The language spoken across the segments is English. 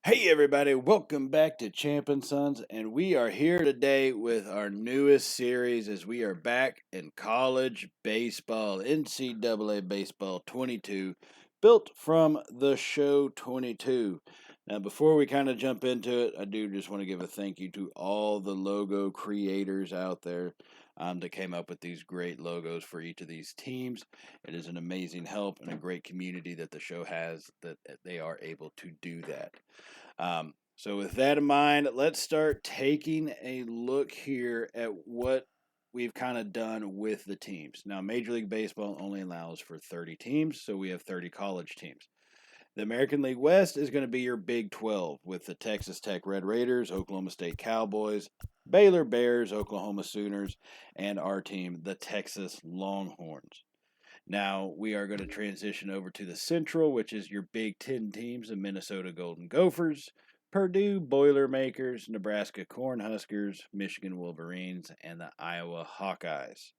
Hey everybody, welcome back to Champ and Sons, and we are here today with our newest series as we are back in college baseball, NCAA Baseball 22, built from the show 22. Now, before we kind of jump into it, I do just want to give a thank you to all the logo creators out there that came up with these great logos for each of these teams. It is an amazing help and a great community that the show has that they are able to do that. So with that in mind, let's start taking a look here at what we've kind of done with the teams. Now, Major League Baseball only allows for 30 teams, so we have 30 college teams. The American League West is going to be your Big 12 with the Texas Tech Red Raiders, Oklahoma State Cowboys, Baylor Bears, Oklahoma Sooners, and our team, the Texas Longhorns. Now we are going to transition over to the Central, which is your Big Ten teams, the Minnesota Golden Gophers, Purdue Boilermakers, Nebraska Cornhuskers, Michigan Wolverines, and the Iowa Hawkeyes.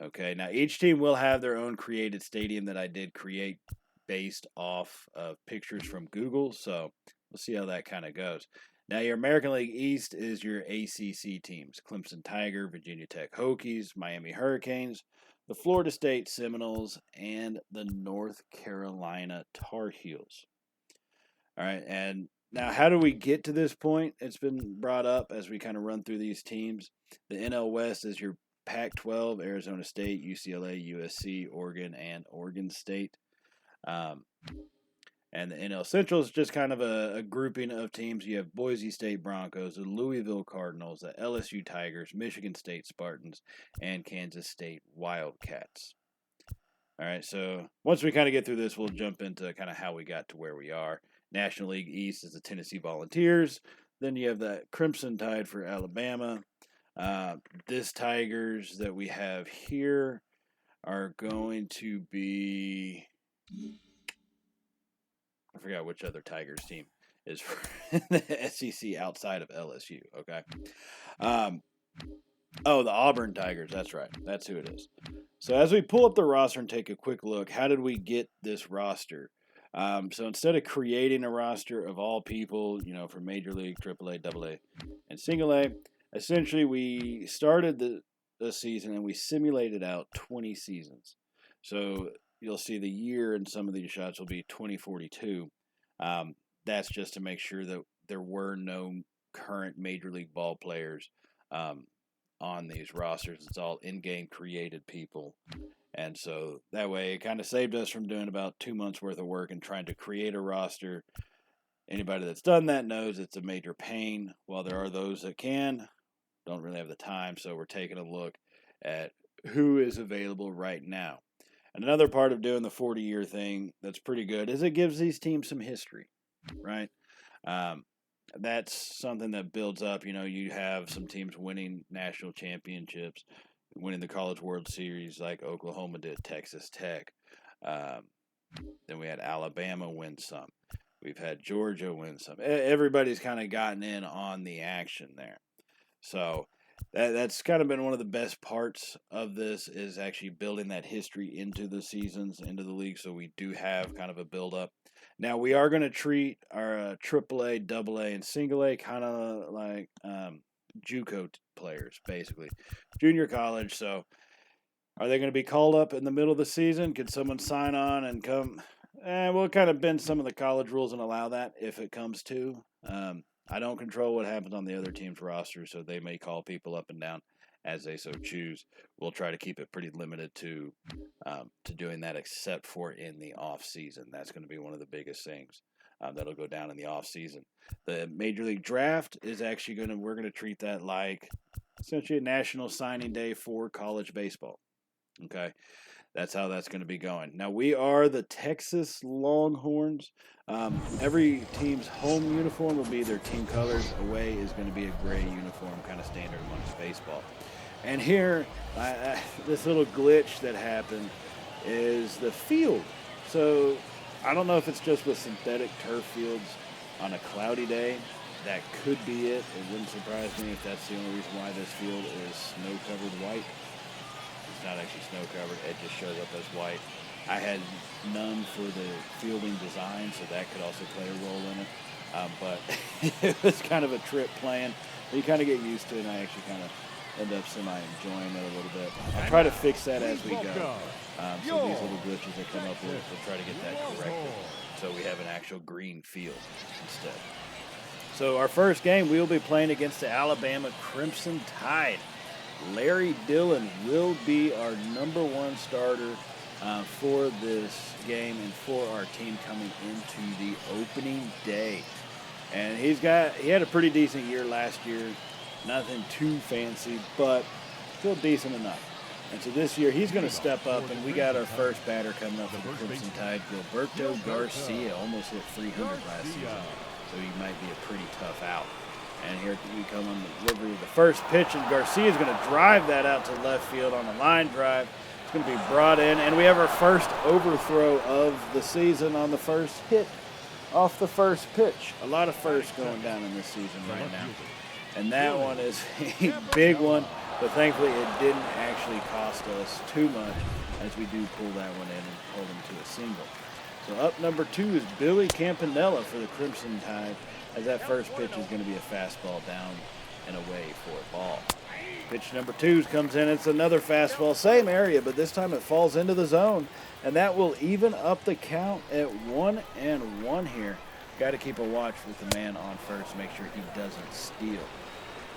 Okay, now each team will have their own created stadium that I did create based off of pictures from Google, so we'll see how that kind of goes. Now, your American League East is your ACC teams: Clemson Tiger, Virginia Tech Hokies, Miami Hurricanes, the Florida State Seminoles, and the North Carolina Tar Heels. All right, and now how do we get to this point? It's been brought up as we kind of run through these teams. The NL West is your Pac 12, Arizona State, UCLA, USC, Oregon, and Oregon State. And the NL Central is just kind of a grouping of teams. You have Boise State Broncos, the Louisville Cardinals, the LSU Tigers, Michigan State Spartans, and Kansas State Wildcats. All right, so once we kind of get through this, we'll jump into kind of how we got to where we are. National League East is the Tennessee Volunteers. Then you have the Crimson Tide for Alabama. This Tigers that we have here are going to be... I forgot which other Tigers team is for the SEC outside of LSU. Okay. The Auburn Tigers. That's right. That's who it is. So as we pull up the roster and take a quick look, how did we get this roster? So instead of creating a roster of all people, for Major League, AAA, AA, and Single A, essentially we started the season and we simulated out 20 seasons. So you'll see the year in some of these shots will be 2042. That's just to make sure that there were no current Major League ball players on these rosters. It's all in-game created people. And so that way it kind of saved us from doing about 2 months worth of work and trying to create a roster. Anybody that's done that knows it's a major pain. While there are those that don't really have the time. So we're taking a look at who is available right now. And another part of doing the 40-year thing that's pretty good is it gives these teams some history, right? That's something that builds up. You have some teams winning national championships, winning the College World Series like Oklahoma did, Texas Tech. Then we had Alabama win some. We've had Georgia win some. Everybody's kind of gotten in on the action there. So that's kind of been one of the best parts of this is actually building that history into the seasons, into the league, so we do have kind of a build-up. Now, we are going to treat our AAA, AA, and Single A kind of like JUCO players, basically. Junior college, so are they going to be called up in the middle of the season? Could someone sign on and come? We'll kind of bend some of the college rules and allow that if it comes to. I don't control what happens on the other team's roster, so they may call people up and down as they so choose. We'll try to keep it pretty limited to doing that, except for in the off season. That's going to be one of the biggest things that'll go down in the off season. The Major League Draft is actually we're going to treat that like essentially a national signing day for college baseball. Okay. That's how that's going to be going. Now, we are the Texas Longhorns. Every team's home uniform will be their team colors. Away is going to be a gray uniform, kind of standard amongst baseball. And here, this little glitch that happened is the field. So I don't know if it's just with synthetic turf fields on a cloudy day. That could be it. It wouldn't surprise me if that's the only reason why this field is snow-covered white. It's not actually snow covered, it just shows up as white. I had none for the fielding design, so that could also play a role in it. But it was kind of a trip playing. You kind of get used to it, and I actually kind of end up semi-enjoying it a little bit. I'll try to fix that as we go. So these little glitches that come up, we'll try to get that corrected so we have an actual green field instead. So our first game, we'll be playing against the Alabama Crimson Tide. Larry Dillon will be our #1 starter for this game and for our team coming into the opening day. And he had a pretty decent year last year. Nothing too fancy, but still decent enough. And so this year he's going to step up, and we got our first batter coming up for the Crimson Tide, Gilberto Garcia. Almost hit 300 last season, so he might be a pretty tough out. And here we come on the delivery of the first pitch, and Garcia's going to drive that out to left field on a line drive. It's going to be brought in, and we have our first overthrow of the season on the first hit off the first pitch. A lot of firsts going down in this season right now. And that one is a big one, but thankfully it didn't actually cost us too much as we do pull that one in and hold him to a single. So up #2 is Billy Campanella for the Crimson Tide, as that first pitch is going to be a fastball down and away for a ball. Pitch #2 comes in. It's another fastball, same area, but this time it falls into the zone, and that will even up the count at 1-1 here. Got to keep a watch with the man on first, make sure he doesn't steal.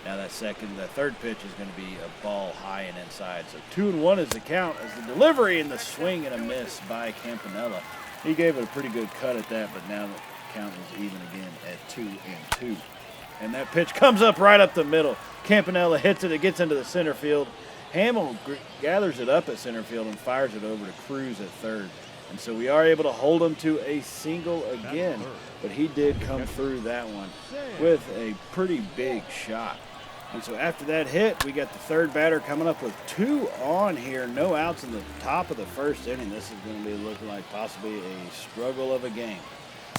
Now that third pitch is going to be a ball high and inside. So 2-1 is the count as the delivery and the swing and a miss by Campanella. He gave it a pretty good cut at that, but now the count is even again at 2-2. And that pitch comes up right up the middle. Campanella hits it. It gets into the center field. Hamill gathers it up at center field and fires it over to Cruz at third. And so we are able to hold him to a single again. But he did come through that one with a pretty big shot. And so after that hit, we got the third batter coming up with 2 on here. No outs in the top of the first inning. This is going to be looking like possibly a struggle of a game.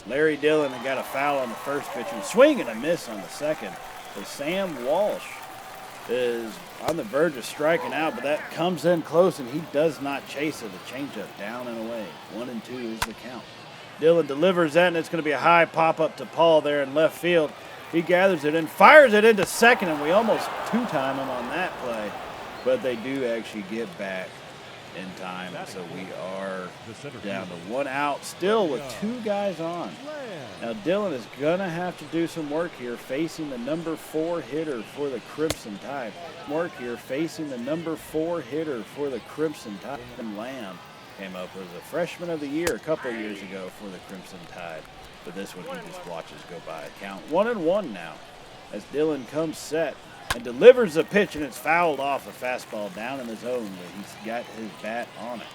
Larry Dillon got a foul on the first pitch and swing and a miss on the second. So Sam Walsh is on the verge of striking out, but that comes in close and he does not chase it. A changeup down and away. 1-2 is the count. Dillon delivers that, and it's going to be a high pop-up to Paul there in left field. He gathers it and fires it into second, and we almost two-time him on that play. But they do actually get back in time, and so we are down to 1 out, still with 2 guys on. Now Dillon is going to have to do some work here, facing the #4 hitter for the Crimson Tide. Work here, facing the #4 hitter for the Crimson Tide. Lamb came up as a freshman of the year a couple years ago for the Crimson Tide. But this one he just watches go by. Count 1-1 now as Dillon comes set and delivers the pitch, and it's fouled off a fastball down in the zone, but he's got his bat on it.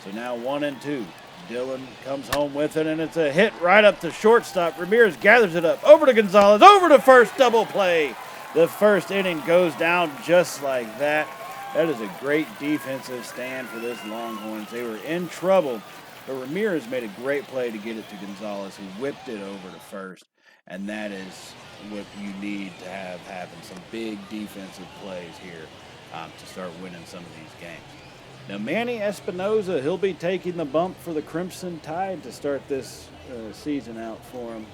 So now 1-2. Dillon comes home with it, and it's a hit right up to shortstop. Ramirez gathers it up over to Gonzalez, over to first, double play. The first inning goes down just like that. That is a great defensive stand for this Longhorns. They were in trouble, but Ramirez made a great play to get it to Gonzalez, who whipped it over to first, and that is what you need to have happen. Some big defensive plays here to start winning some of these games. Now Manny Espinoza, he'll be taking the bump for the Crimson Tide to start this season out for him.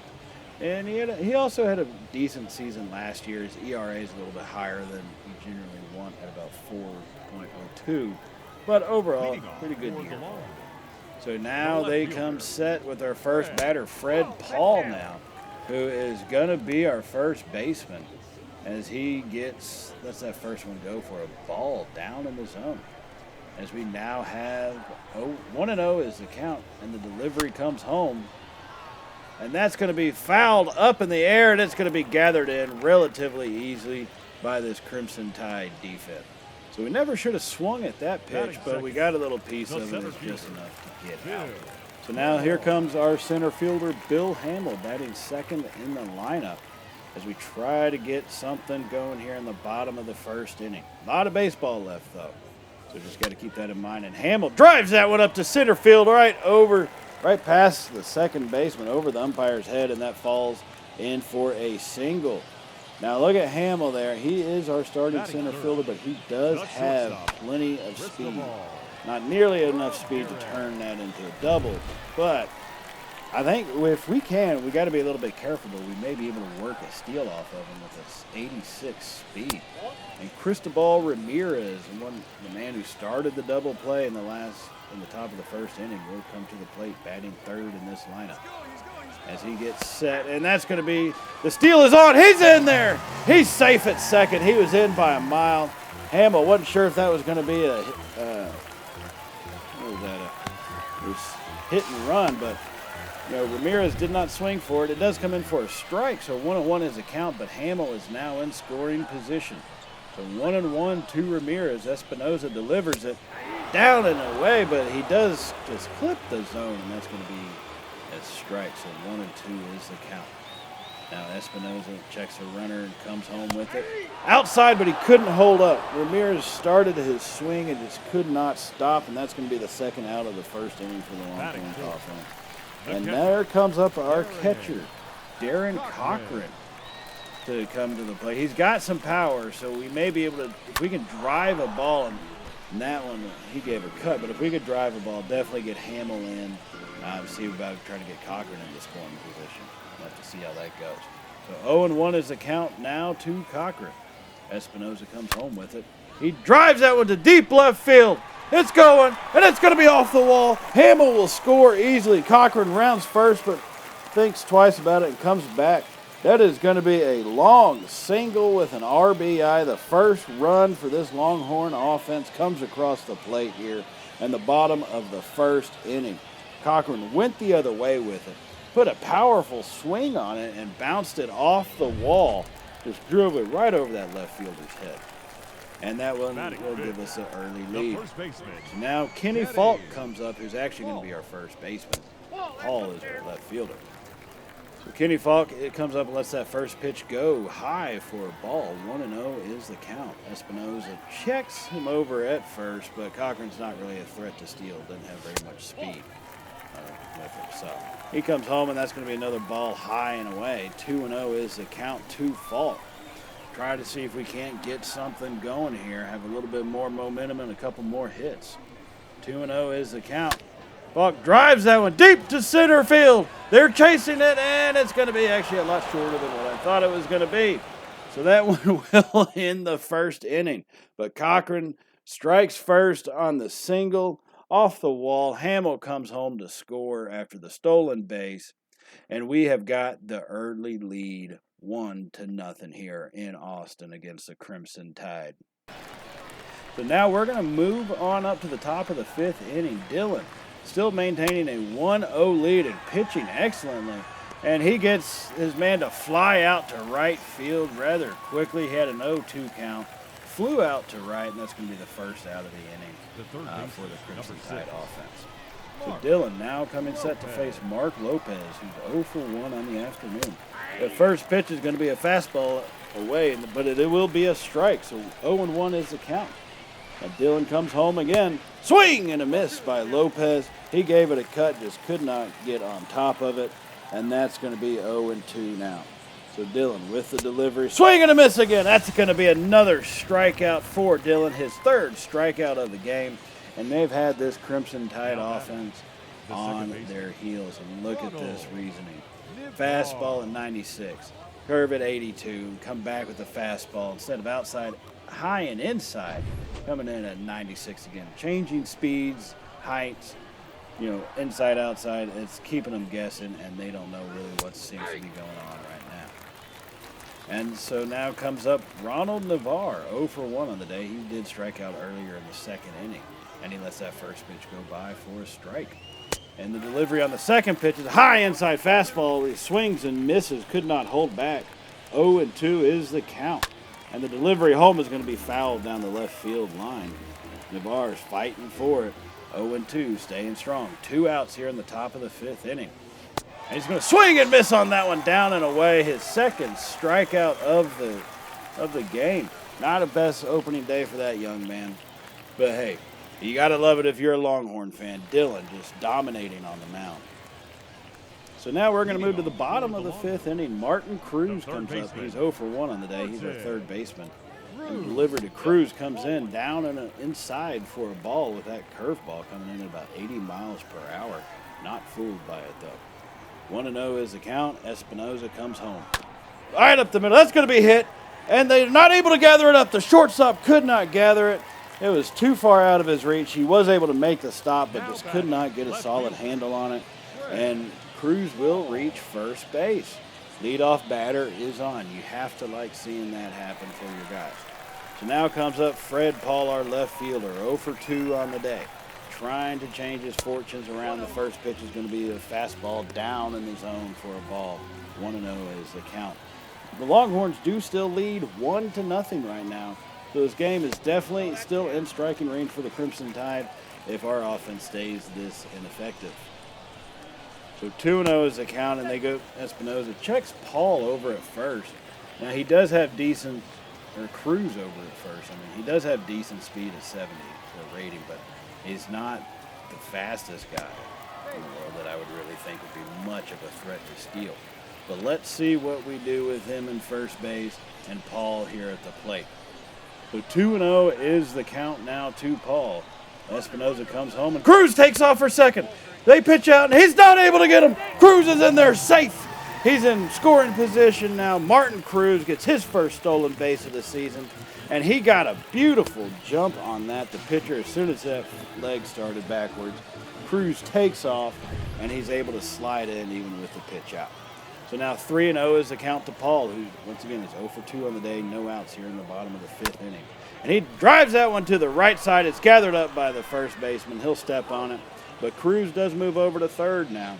And he also had a decent season last year. His ERA is a little bit higher than you generally want at about 4.02. But overall, pretty good year. So now they come set with our first batter, Fred Paul now, who is going to be our first baseman as he lets that first one go for a ball down in the zone. As we now have 1-0 is the count, and the delivery comes home. And that's going to be fouled up in the air, and it's going to be gathered in relatively easily by this Crimson Tide defense. So we never should have swung at that pitch, but we got a little piece of it. It's just enough to get out. So now here comes our center fielder, Bill Hamill, batting second in the lineup as we try to get something going here in the bottom of the first inning. A lot of baseball left, though. So just got to keep that in mind. And Hamill drives that one up to center field, right past the second baseman, over the umpire's head, and that falls in for a single. Now look at Hamill there. He is our starting center fielder, but he does have plenty of speed. Not nearly enough speed to turn that into a double, but I think if we can, we got to be a little bit careful, but we may be able to work a steal off of him with this 86 speed. And Cristobal Ramirez, the man who started the double play in the top of the first inning, will come to the plate, batting third in this lineup. As he gets set, and that's going to be, the steal is on. He's in there. He's safe at second. He was in by a mile. Hamill wasn't sure if that was going to be it was hit and run, but Ramirez did not swing for it. It does come in for a strike, so 1-1 is the count, but Hamill is now in scoring position. So 1-1 to Ramirez. Espinoza delivers it down and away, but he does just clip the zone, and that's going to be a strike. So 1-2 is the count. Now Espinoza checks a runner and comes home with it. Outside, but he couldn't hold up. Ramirez started his swing and just could not stop, and that's going to be the second out of the first inning for the Longhorns offense. And there comes up our catcher, Darren Cochran, to come to the plate. He's got some power, so we may be able to, if we can drive a ball, and that one he gave a cut, but if we could drive a ball, definitely get Hamill in, see about trying to get Cochran into scoring position. We'll have to see how that goes. So 0-1 is the count now to Cochran. Espinoza comes home with it. He drives that one to deep left field. It's going, and it's going to be off the wall. Hamill will score easily. Cochran rounds first, but thinks twice about it and comes back. That is going to be a long single with an RBI. The first run for this Longhorn offense comes across the plate here in the bottom of the first inning. Cochran went the other way with it, put a powerful swing on it, and bounced it off the wall. Just drove it right over that left fielder's head. And that one will give us an early lead. So now Kenny Falk comes up, who's actually going to be our first baseman. Paul is our left fielder. So Kenny Falk, it comes up and lets that first pitch go high for a ball. 1-0 is the count. Espinoza checks him over at first, but Cochran's not really a threat to steal. Doesn't have very much speed with him. So he comes home, and that's going to be another ball high and away. 2-0 is the count to Falk. Try to see if we can't get something going here, have a little bit more momentum and a couple more hits. 2-0 is the count. Falk drives that one deep to center field. They're chasing it, and it's going to be actually a lot shorter than what I thought it was going to be. So that one will end the first inning. But Cochran strikes first on the single off the wall. Hamill comes home to score after the stolen base, and we have got the early lead 1-0 here in Austin against the Crimson Tide. So now we're going to move on up to the top of the fifth inning. Dillon still maintaining a 1-0 lead and pitching excellently. And he gets his man to fly out to right field rather quickly. He had an 0-2 count, flew out to right, and that's going to be the first out of the inning for the Crimson Tide offense. So Dillon now coming set to face Mark Lopez, who's 0 for 1 on the afternoon. The first pitch is going to be a fastball away, but it will be a strike. So 0-1 is the count. And Dillon comes home again. Swing and a miss by Lopez. He gave it a cut, just could not get on top of it. And that's going to be 0-2 now. So Dillon with the delivery. Swing and a miss again. That's going to be another strikeout for Dillon, his third strikeout of the game. And they've had this Crimson Tide offense on their heels. And look at this reasoning. Fastball at 96. Curve at 82. Come back with the fastball instead of outside, high and inside. Coming in at 96 again. Changing speeds, heights, inside, outside. It's keeping them guessing, and they don't know really what seems to be going on right now. And so now comes up Ronald Navarre, 0 for 1 on the day. He did strike out earlier in the second inning, and he lets that first pitch go by for a strike. And the delivery on the second pitch is a high inside fastball. He swings and misses, could not hold back. 0-2 is the count. And the delivery home is going to be fouled down the left field line. Navarre's fighting for it. 0-2, staying strong. 2 outs here in the top of the fifth inning. And he's going to swing and miss on that one, down and away. His second strikeout of the game. Not a best opening day for that young man. But hey, you got to love it if you're a Longhorn fan. Dillon just dominating on the mound. So now we're going to move to the bottom of the fifth inning. Martin Cruz comes up. He's 0 for 1 on the day. He's our third baseman. And the delivery to Cruz comes in down and inside for a ball with that curveball coming in at about 80 miles per hour. Not fooled by it, though. 1-0 is the count. Espinoza comes home. Right up the middle. That's going to be hit. And they're not able to gather it up. The shortstop could not gather it. It was too far out of his reach. He was able to make the stop, but just could not get a solid handle on it. And Cruz will reach first base. Leadoff batter is on. You have to like seeing that happen for your guys. So now comes up Fred Paul, our left fielder, 0 for 2 on the day. Trying to change his fortunes around. The first pitch is going to be a fastball down in the zone for a ball. 1-0 is the count. The Longhorns do still lead 1-0 right now. So this game is definitely still in striking range for the Crimson Tide if our offense stays this ineffective. So 2-0 is the count, and they go. Espinoza checks Paul over at first. Now he does have decent, or Cruz over at first. I mean, he does have decent speed at 70 for rating, but he's not the fastest guy in the world that I would really think would be much of a threat to steal. But let's see what we do with him in first base and Paul here at the plate. So 2-0 is the count now to Paul. Espinoza comes home, and Cruz takes off for second. They pitch out, and he's not able to get him. Cruz is in there safe. He's in scoring position now. Martin Cruz gets his first stolen base of the season, and he got a beautiful jump on that. The pitcher, as soon as that leg started backwards, Cruz takes off, and he's able to slide in even with the pitch out. So now 3-0 is the count to Paul, who, once again, is 0 for 2 on the day. No outs here in the bottom of the 5th inning. And he drives that one to the right side. It's gathered up by the first baseman. He'll step on it. But Cruz does move over to third now.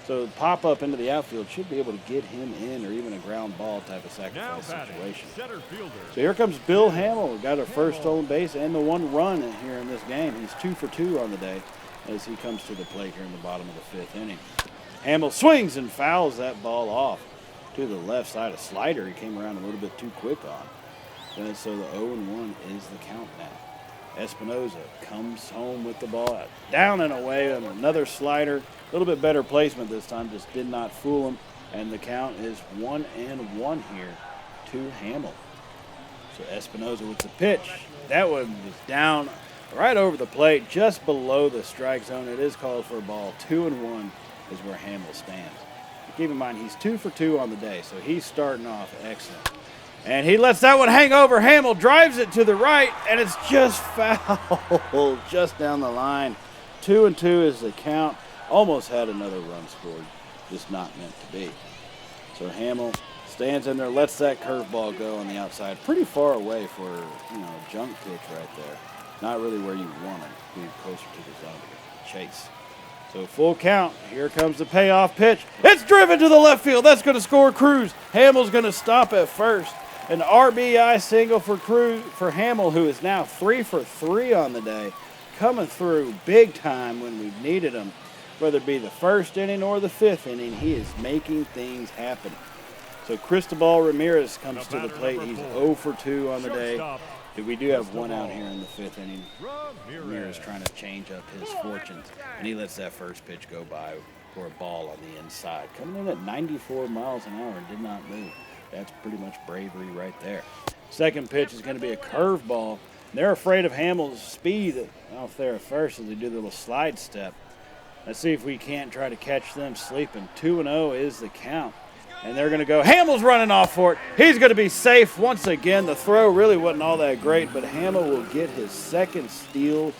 So pop up into the outfield should be able to get him in, or even a ground ball type of sacrifice situation. So here comes Bill Hamill. We got our first stolen base and the 1 run here in this game. He's 2 for 2 on the day as he comes to the plate here in the bottom of the 5th inning. Hamill swings and fouls that ball off to the left side. A slider he came around a little bit too quick on. And so the 0-1 is the count now. Espinoza comes home with the ball out, down and away, and another slider. A little bit better placement this time, just did not fool him. And the count is 1-1 here to Hamill. So Espinoza with the pitch. That one was down right over the plate, just below the strike zone. It is called for a ball. 2-1 is where Hamill stands. Keep in mind, he's 2 for 2 on the day, so he's starting off excellent. And he lets that one hang over. Hamill drives it to the right, and it's just foul, just down the line. 2-2 is the count. Almost had another run scored, just not meant to be. So Hamill stands in there, lets that curveball go on the outside, pretty far away for a junk pitch right there. Not really where you want it, being closer to the zone to chase. So full count. Here comes the payoff pitch. It's driven to the left field. That's going to score Cruz. Hamill's going to stop at first. An RBI single for Cruz, for Hamill, who is now 3 for 3 on the day, coming through big time when we've needed him. Whether it be the 1st inning or the 5th inning, he is making things happen. So Cristobal Ramirez comes to the plate. He's 0 for 2 on the day. We do have 1 out here in the 5th inning. Ramirez trying to change up his fortunes, and he lets that first pitch go by for a ball on the inside. Coming in at 94 miles an hour and did not move. That's pretty much bravery right there. Second pitch is going to be a curveball. They're afraid of Hamill's speed off there at first as they do the little slide step. Let's see if we can't try to catch them sleeping. 2-0 is the count. And they're going to go. Hamill's running off for it. He's going to be safe once again. The throw really wasn't all that great, but Hamill will get his 2nd steal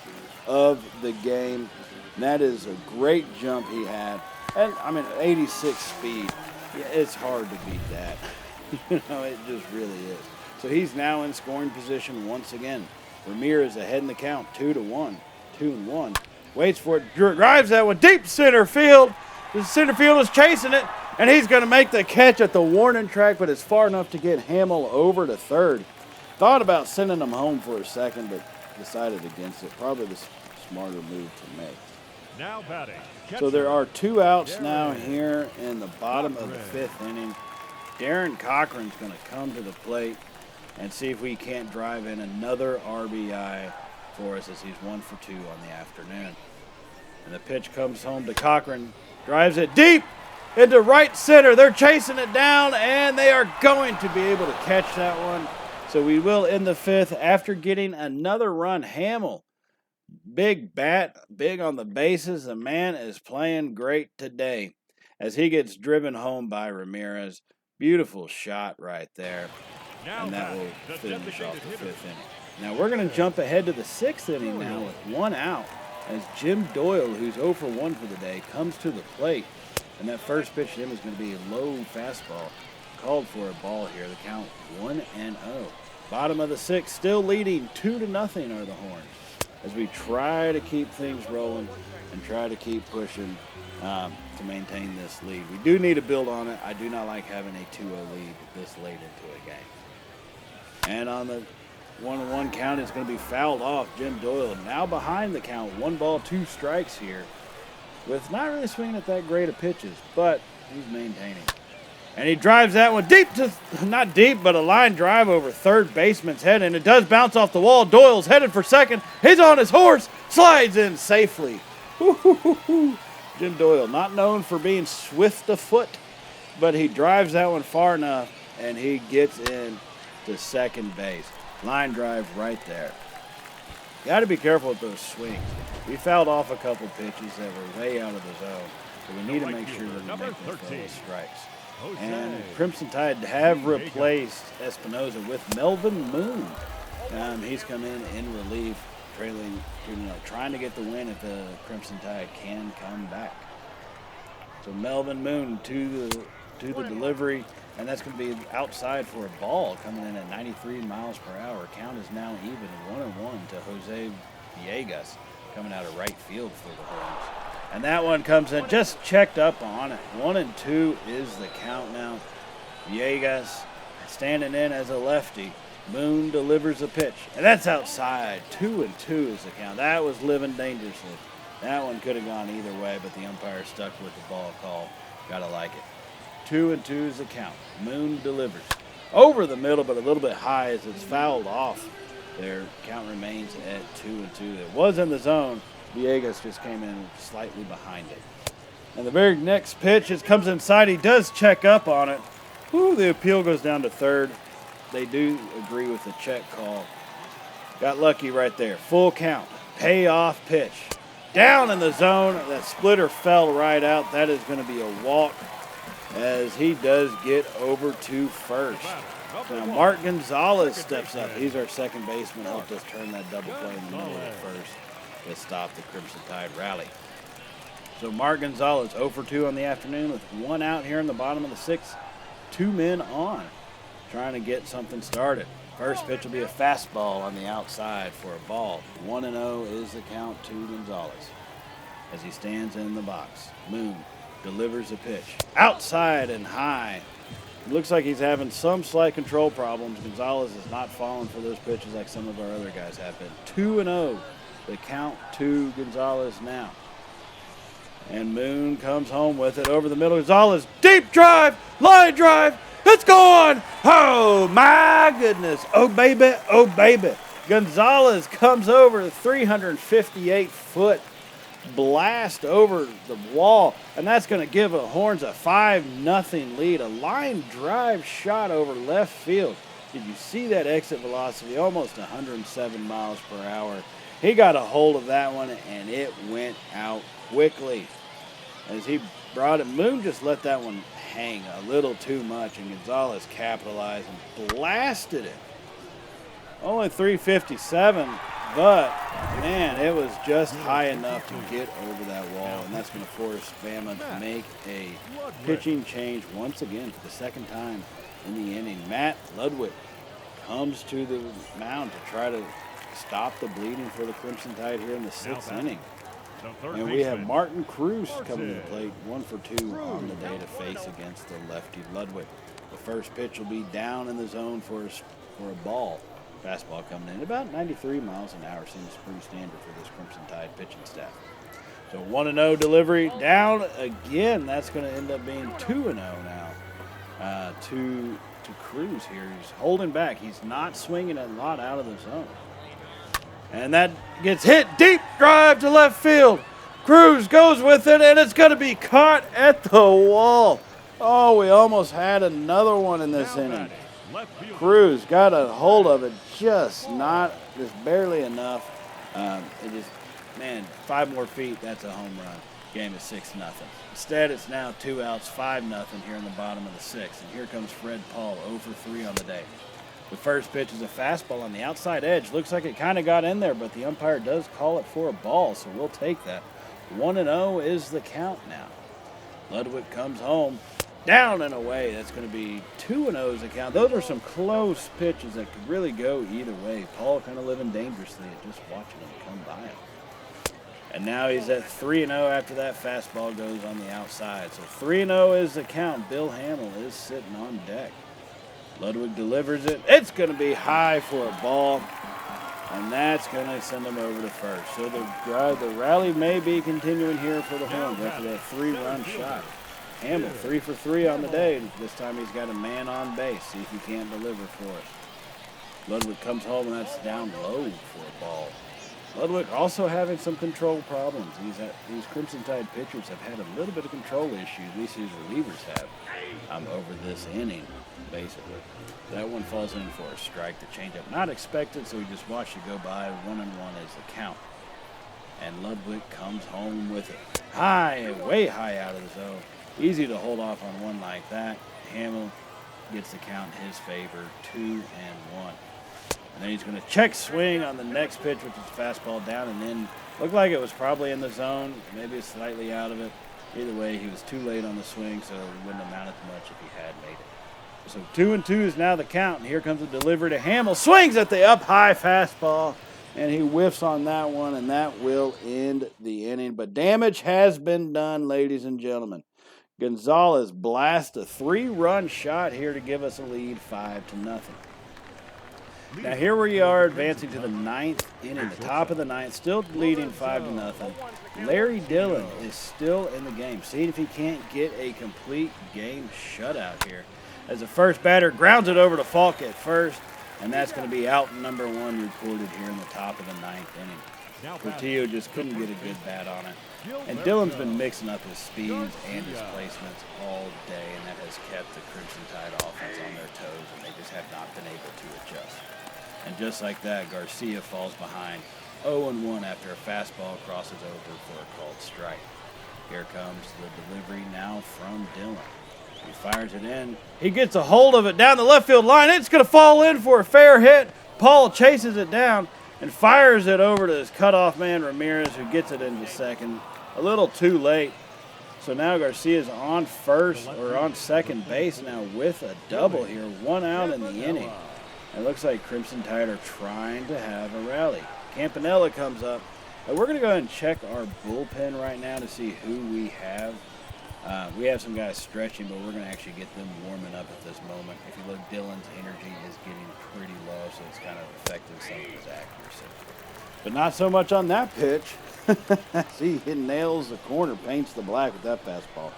of the game. And that is a great jump he had. And, 86 speed. Yeah, it's hard to beat that. It just really is. So he's now in scoring position once again. Ramirez ahead in the count, 2-1. 2-1. Waits for it. Drives that one deep center field. The center field is chasing it. And he's going to make the catch at the warning track, but it's far enough to get Hamill over to third. Thought about sending him home for a second, but decided against it. Probably the smarter move to make. Now batting. So there are 2 outs now here in the bottom of the 5th inning. Darren Cochran's going to come to the plate and see if we can't drive in another RBI for us as he's 1 for 2 on the afternoon. And the pitch comes home to Cochran. Drives it deep into right center. They're chasing it down, and they are going to be able to catch that one. So we will end the 5th after getting another run. Hamill, big bat, big on the bases. The man is playing great today. as he gets driven home by Ramirez. Beautiful shot right there. And that will finish off the 5th inning. Now we're going to jump ahead to the 6th inning now with 1 out as Jim Doyle, who's 0 for 1 for the day, comes to the plate. And that first pitch to him is going to be a low fastball. Called for a ball here. The count 1-0. Bottom of the 6th, still leading 2-0 are the Horns as we try to keep things rolling and try to keep pushing to maintain this lead. We do need to build on it. I do not like having a 2-0 lead this late into a game. And on the 1-1 count, it's going to be fouled off. Jim Doyle now behind the count. 1 ball, 2 strikes here with not really swinging at that great of pitches, but he's maintaining. And he drives that one deep to, not deep, but a line drive over third baseman's head, and it does bounce off the wall. Doyle's headed for second. He's on his horse, slides in safely. Jim Doyle, not known for being swift of foot, but he drives that one far enough, and he gets in to second base. Line drive right there. Got to be careful with those swings. We fouled off a couple pitches that were way out of the zone, so we need to make sure that we make those full strikes. And Crimson Tide have replaced Espinoza with Melvin Moon. He's come in relief, trailing, trying to get the win if the Crimson Tide can come back. So Melvin Moon to the delivery, and that's going to be outside for a ball coming in at 93 miles per hour. Count is now even 1-1 to Jose Villegas coming out of right field for the Horns. And that one comes in just checked up on it. 1-2 is the count now. Villegas standing in as a lefty. Moon delivers a pitch, and that's outside. 2-2 is the count. That was living dangerously. That one could have gone either way, but the umpire stuck with the ball call. Gotta like it. 2-2 is the count. Moon delivers. Over the middle, but a little bit high as it's fouled off. Their count remains at 2-2. It was in the zone. Villegas just came in slightly behind it. And the very next pitch, it comes inside. He does check up on it. The appeal goes down to third. They do agree with the check call. Got lucky right there. Full count. Payoff pitch. Down in the zone. That splitter fell right out. That is going to be a walk as he does get over to first. Now Mark Gonzalez steps up. He's our second baseman. Helped us turn that double play in the middle of first. That stopped the Crimson Tide rally. So Mark Gonzalez 0 for 2 on the afternoon with 1 out here in the bottom of the 6th. 2 men on, trying to get something started. First pitch will be a fastball on the outside for a ball. 1-0 is the count to Gonzalez as he stands in the box. Moon delivers a pitch. Outside and high. It looks like he's having some slight control problems. Gonzalez is not falling for those pitches like some of our other guys have been. 2-0. The count to Gonzalez now. And Moon comes home with it over the middle. Gonzalez, deep drive, line drive. It's gone. Oh, my goodness. Oh, baby. Oh, baby. Gonzalez comes over the 358-foot blast over the wall. And that's going to give the Horns a 5-0 lead. A line drive shot over left field. Did you see that exit velocity? Almost 107 miles per hour. He got a hold of that one, and it went out quickly. As he brought it, Moon just let that one hang a little too much, and Gonzalez capitalized and blasted it. Only 357, but, man, it was just high enough to get over that wall, and that's going to force Bama to make a pitching change once again for the second time in the inning. Matt Ludwig comes to the mound to try to stop the bleeding for the Crimson Tide here in the 6th inning. And we have Martin Cruz coming to the plate, 1 for 2 on the day to face against the lefty Ludwig. The first pitch will be down in the zone for a ball. Fastball coming in about 93 miles an hour. Seems pretty standard for this Crimson Tide pitching staff. So 1-0 delivery down again. That's going to end up being 2-0 now to Cruz here. He's holding back. He's not swinging a lot out of the zone. And that gets hit. Deep drive to left field. Cruz goes with it, and it's going to be caught at the wall. Oh, we almost had another one in this inning. Cruz got a hold of it, just barely enough. 5 more feet, that's a home run. Game is 6-0. Instead, it's now 2 outs, 5-0 here in the bottom of the 6th. And here comes Fred Paul, 0 for 3 on the day. The first pitch is a fastball on the outside edge. Looks like it kind of got in there, but the umpire does call it for a ball, so we'll take that. 1-0 is the count now. Ludwig comes home, down and away. That's going to be 2-0 is the count. Those are some close pitches that could really go either way. Paul kind of living dangerously at just watching them come by him. And now he's at 3-0 after that fastball goes on the outside. So 3-0 is the count. Bill Hamill is sitting on deck. Ludwig delivers it. It's going to be high for a ball, and that's going to send him over to first. So the rally may be continuing here for the Horns after that 3-run shot. Hamill 3 for 3 on the day. This time he's got a man on base. See if he can't deliver for us. Ludwig comes home, and that's down low for a ball. Ludwig also having some control problems. These Crimson Tide pitchers have had a little bit of control issues, at least these relievers have, over this inning, basically. That one falls in for a strike. The changeup not expected, so we just watched it go by. 1-1 is the count. And Ludwig comes home with it. High, way high out of the zone. Easy to hold off on one like that. Hamill gets the count in his favor, 2-1. And then he's going to check swing on the next pitch, which is fastball down and in. Looked like it was probably in the zone, maybe slightly out of it. Either way, he was too late on the swing, so it wouldn't have amounted to much if he had made it. So 2-2 is now the count, and here comes a delivery to Hamill. Swings at the up-high fastball, and he whiffs on that one, and that will end the inning. But damage has been done, ladies and gentlemen. Gonzalez blasts a 3-run shot here to give us a lead, 5-0. Now here we are advancing to the 9th inning, the top of the 9th, still leading 5-0. Larry Dillon is still in the game, seeing if he can't get a complete game shutout here. As the first batter grounds it over to Falk at first, and that's going to be out number 1 recorded here in the top of the 9th inning. Portillo just couldn't get a good bat on it. And Dillon's been mixing up his speeds and his placements all day, and that has kept the Crimson Tide offense on their toes, and they just have not been able to adjust. And just like that, Garcia falls behind 0-1 after a fastball crosses over for a called strike. Here comes the delivery now from Dillon. He fires it in. He gets a hold of it down the left field line. It's going to fall in for a fair hit. Paul chases it down and fires it over to his cutoff man, Ramirez, who gets it into second. A little too late. So now Garcia's on first, or on second base now with a double here. 1 out in the inning. It looks like Crimson Tide are trying to have a rally. Campanella comes up. We're going to go ahead and check our bullpen right now to see who we have. We have some guys stretching, but we're going to actually get them warming up at this moment. If you look, Dillon's energy is getting pretty low, so it's kind of affecting some of his accuracy. But not so much on that pitch. See, he nails the corner, paints the black with that fastball.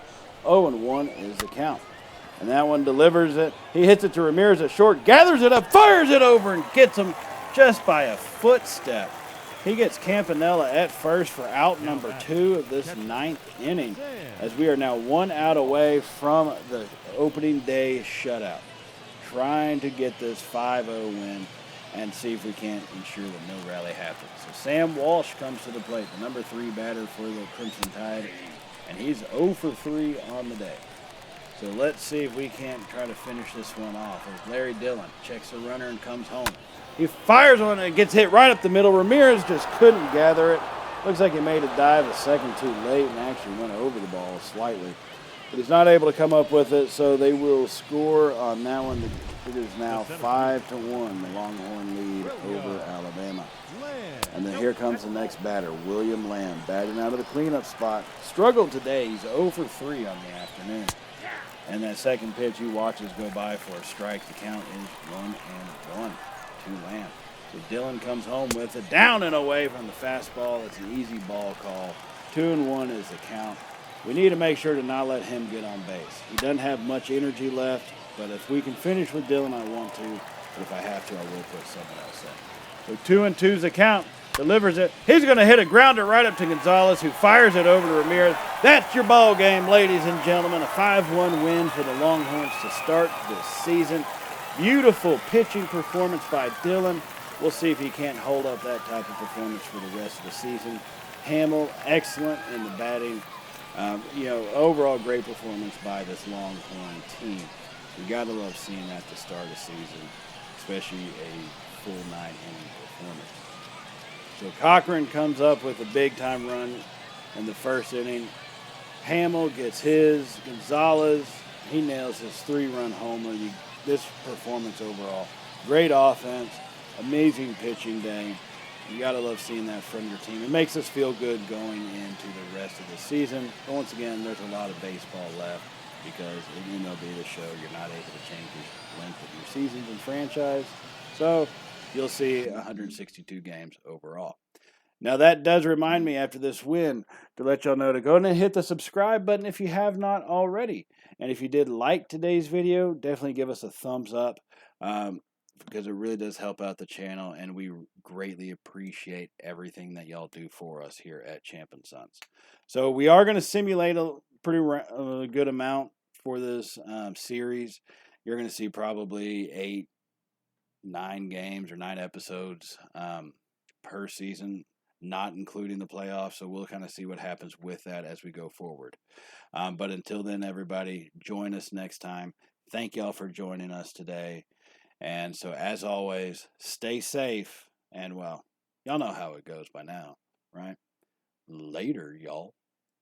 0-1 is the count. And that one delivers it. He hits it to Ramirez at short, gathers it up, fires it over, and gets him just by a footstep. He gets Campanella at first for out number 2 of this 9th inning, as we are now 1 out away from the opening day shutout. Trying to get this 5-0 win and see if we can't ensure that no rally happens. So Sam Walsh comes to the plate, the number 3 batter for the Crimson Tide, and he's 0 for 3 on the day. So let's see if we can't try to finish this one off. As Larry Dillon checks the runner and comes home. He fires on it and gets hit right up the middle. Ramirez just couldn't gather it. Looks like he made a dive a second too late and actually went over the ball slightly. But he's not able to come up with it, so they will score on that one. It is now 5-1, the Longhorn lead over Alabama. And then here comes the next batter, William Lamb, batting out of the cleanup spot. Struggled today. He's 0 for 3 on the afternoon. And that second pitch he watches go by for a strike. The count is 1-1 to Lamb. So Dillon comes home with it, down and away from the fastball. It's an easy ball call. 2-1 is the count. We need to make sure to not let him get on base. He doesn't have much energy left, but if we can finish with Dillon, I want to. But if I have to, I will put someone else in. So 2-2 is the count. Delivers it. He's going to hit a grounder right up to Gonzalez, who fires it over to Ramirez. That's your ball game, ladies and gentlemen. A 5-1 win for the Longhorns to start this season. Beautiful pitching performance by Dillon. We'll see if he can't hold up that type of performance for the rest of the season. Hamill, excellent in the batting. Overall great performance by this Longhorn team. You got to love seeing that to start a season, especially a full 9-inning performance. So Cochran comes up with a big-time run in the first inning. Hamill gets his. Gonzalez, he nails his 3-run homer. This performance overall, great offense, amazing pitching day. You got to love seeing that from your team. It makes us feel good going into the rest of the season. But once again, there's a lot of baseball left because in MLB The Show, you're not able to change the length of your seasons and franchise. So you'll see 162 games overall. Now, that does remind me after this win to let y'all know to go ahead and hit the subscribe button if you have not already. And if you did like today's video, definitely give us a thumbs up because it really does help out the channel, and we greatly appreciate everything that y'all do for us here at Champ and Sons. So we are going to simulate a pretty good amount for this series. You're going to see probably 8, 9 games or 9 episodes per season, not including the playoffs. So we'll kind of see what happens with that as we go forward. But until then, everybody, join us next time. Thank y'all for joining us today. And so, as always, stay safe. And, well, y'all know how it goes by now, right? Later, y'all.